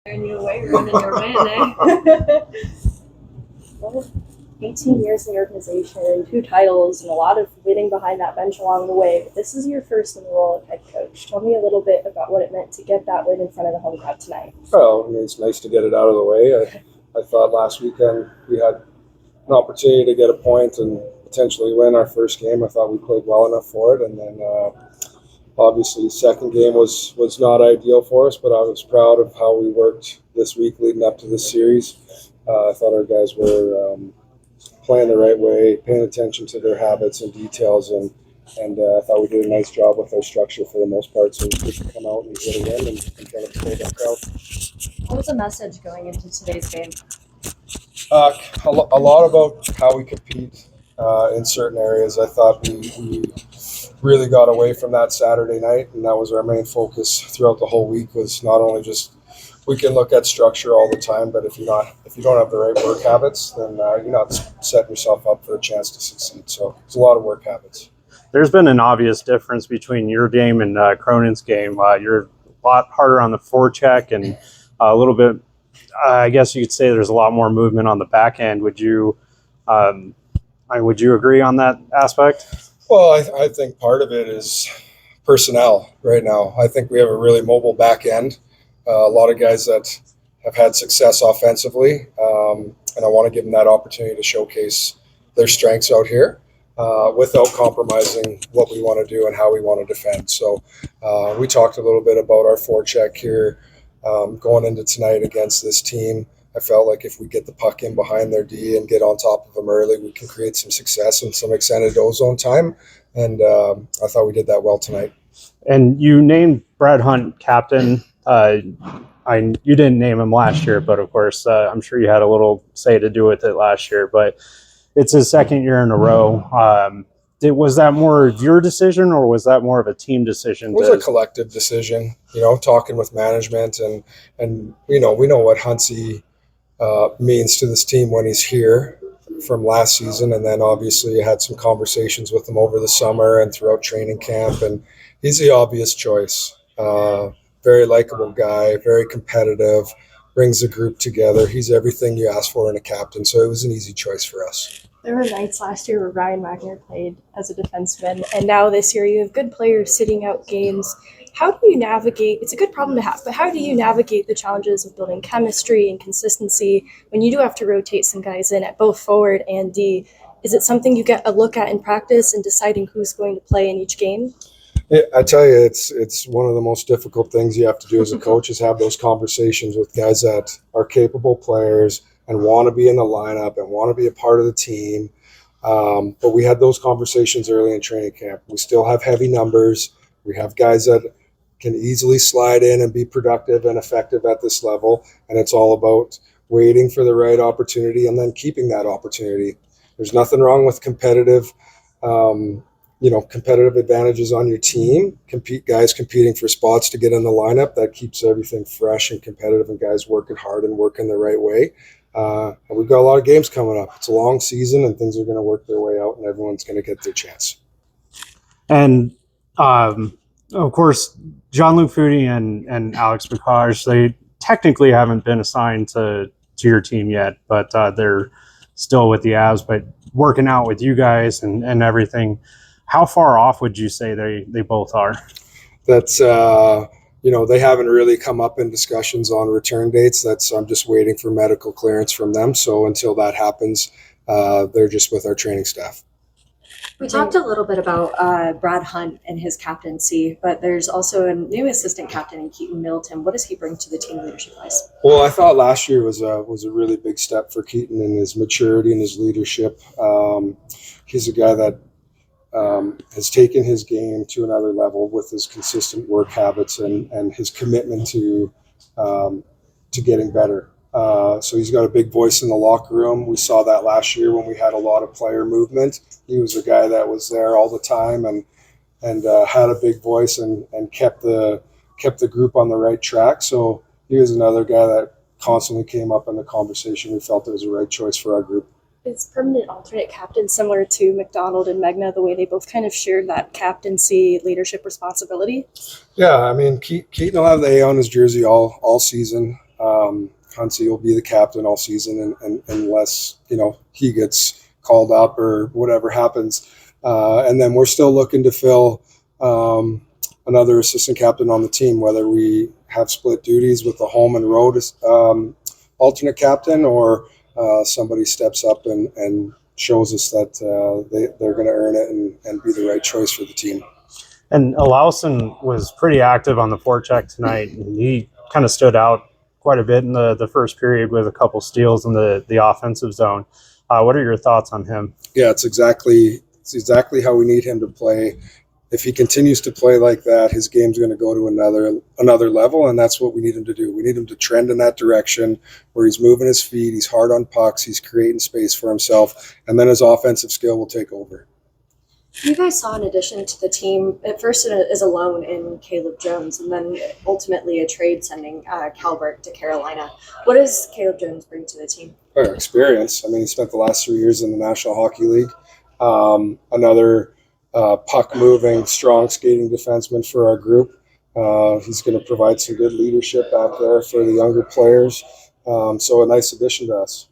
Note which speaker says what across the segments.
Speaker 1: Turn you away, running your win, eh?
Speaker 2: Well, 18 years in the organization, 2 titles, and a lot of winning behind that bench along the way. But this is your first in the role of head coach. Tell me a little bit about what it meant to get that win in front of the home crowd tonight.
Speaker 3: Well, I mean, it's nice to get it out of the way. I thought last weekend we had an opportunity to get a point and potentially win our first game. I thought we played well enough for it, and then obviously second game was not ideal for us, but I was proud of how we worked this week leading up to this series. I thought our guys were playing the right way, paying attention to their habits and details, and I thought we did a nice job with our structure for the most part, so we could come out and get a win and kind of play that crowd.
Speaker 2: What was the message going into today's game?
Speaker 3: A lot about how we compete in certain areas. I thought we really got away from that Saturday night, and that was our main focus throughout the whole week. Was not only just we can look at structure all the time, but if you don't have the right work habits, then you're not setting yourself up for a chance to succeed. So it's a lot of work habits.
Speaker 4: There's been an obvious difference between your game and Cronin's game. You're a lot harder on the forecheck and a little bit. I guess you could say there's a lot more movement on the back end. Would you agree on that aspect?
Speaker 3: Well, I think part of it is personnel right now. I think we have a really mobile back end. A lot of guys that have had success offensively, and I want to give them that opportunity to showcase their strengths out here without compromising what we want to do and how we want to defend. So we talked a little bit about our forecheck here going into tonight against this team. I felt like if we get the puck in behind their D and get on top of them early, we can create some success and some extended ozone time. And I thought we did that well tonight.
Speaker 4: And you named Brad Hunt captain. You didn't name him last year, but of course, I'm sure you had a little say to do with it last year. But it's his second year in a row. Was that more of your decision, or was that more of a team decision?
Speaker 3: It was a collective decision. Talking with management, and we know what Huntsy means to this team when he's here from last season, and then obviously had some conversations with him over the summer and throughout training camp, and he's the obvious choice. Very likable guy, very competitive, brings the group together. He's everything you ask for in a captain, so it was an easy choice for us.
Speaker 2: There were nights last year where Ryan Wagner played as a defenseman, and now this year you have good players sitting out games. How do you navigate? It's a good problem to have, but how do you navigate the challenges of building chemistry and consistency when you do have to rotate some guys in at both forward and D? Is it something you get a look at in practice and deciding who's going to play in each game?
Speaker 3: Yeah, I tell you, it's one of the most difficult things you have to do as a coach is have those conversations with guys that are capable players and want to be in the lineup and want to be a part of the team. But we had those conversations early in training camp. We still have heavy numbers. We have guys that can easily slide in and be productive and effective at this level. And it's all about waiting for the right opportunity and then keeping that opportunity. There's nothing wrong with competitive advantages on your team. Guys competing for spots to get in the lineup. That keeps everything fresh and competitive and guys working hard and working the right way. And we've got a lot of games coming up. It's a long season and things are going to work their way out and everyone's going to get their chance.
Speaker 4: And of course, Jean-Luc Foudy and Alex Bacage, they technically haven't been assigned to your team yet, but they're still with the Avs, but working out with you guys and everything. How far off would you say they both are?
Speaker 3: That's they haven't really come up in discussions on return dates. I'm just waiting for medical clearance from them. So until that happens, they're just with our training staff.
Speaker 5: We talked a little bit about Brad Hunt and his captaincy, but there's also a new assistant captain in Keaton Middleton. What does he bring to the team leadership-wise? Well,
Speaker 3: I thought last year was a really big step for Keaton in his maturity and his leadership. He's a guy that has taken his game to another level with his consistent work habits and his commitment to getting better. So he's got a big voice in the locker room. We saw that last year when we had a lot of player movement. He was a guy that was there all the time and had a big voice and kept the group on the right track. So he was another guy that constantly came up in the conversation. We felt it was the right choice for our group.
Speaker 2: Is permanent alternate captain similar to McDonald and Megna, the way they both kind of shared that captaincy leadership responsibility?
Speaker 3: Yeah, I mean, Keaton will have the A on his jersey all season. Hansi will be the captain all season, and unless he gets called up or whatever happens. And then we're still looking to fill another assistant captain on the team, whether we have split duties with the home and road alternate captain, or somebody steps up and shows us that they're going to earn it and be the right choice for the team.
Speaker 4: And Eliason was pretty active on the forecheck tonight, and he kind of stood out quite a bit in the first period with a couple steals in the offensive zone. What are your thoughts on him?
Speaker 3: Yeah, it's exactly how we need him to play. If he continues to play like that, his game's going to go to another level, and that's what we need him to do. We need him to trend in that direction where he's moving his feet, he's hard on pucks, he's creating space for himself, and then his offensive skill will take over.
Speaker 5: You guys saw an addition to the team, at first as a loan in Caleb Jones, and then ultimately a trade sending Calvert to Carolina. What does Caleb Jones bring to the team?
Speaker 3: Experience. I mean, he spent the last 3 years in the National Hockey League. Another puck-moving, strong skating defenseman for our group. He's going to provide some good leadership back there for the younger players. So a nice addition to us.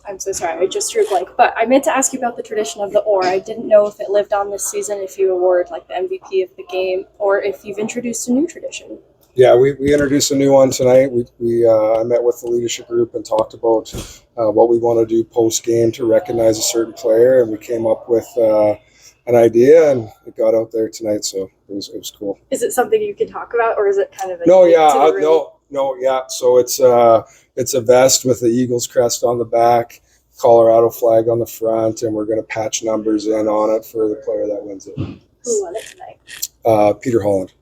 Speaker 2: I'm so sorry, I just drew a blank. But I meant to ask you about the tradition of the oar. I didn't know if it lived on this season, if you award like the MVP of the game, or if you've introduced a new tradition.
Speaker 3: Yeah, we introduced a new one tonight. I met with the leadership group and talked about what we want to do post-game to recognize a certain player, and we came up with an idea, and it got out there tonight, so it was cool.
Speaker 2: Is it something you can talk about, or is it kind of
Speaker 3: No, yeah. So it's a vest with the Eagles crest on the back, Colorado flag on the front, and we're going to patch numbers in on it for the player that wins it.
Speaker 2: Who won it tonight?
Speaker 3: Peter Holland.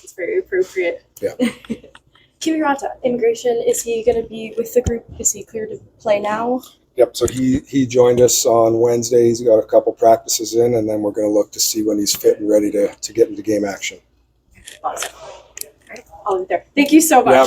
Speaker 2: It's very appropriate.
Speaker 3: Yeah.
Speaker 2: Kiviranta, immigration, is he going to be with the group? Is he clear to play now?
Speaker 3: Yep, so he joined us on Wednesday. He's got a couple practices in, and then we're going to look to see when he's fit and ready to get into game action.
Speaker 2: Awesome. All right, I'll leave it there. Thank you so much.
Speaker 3: Yeah.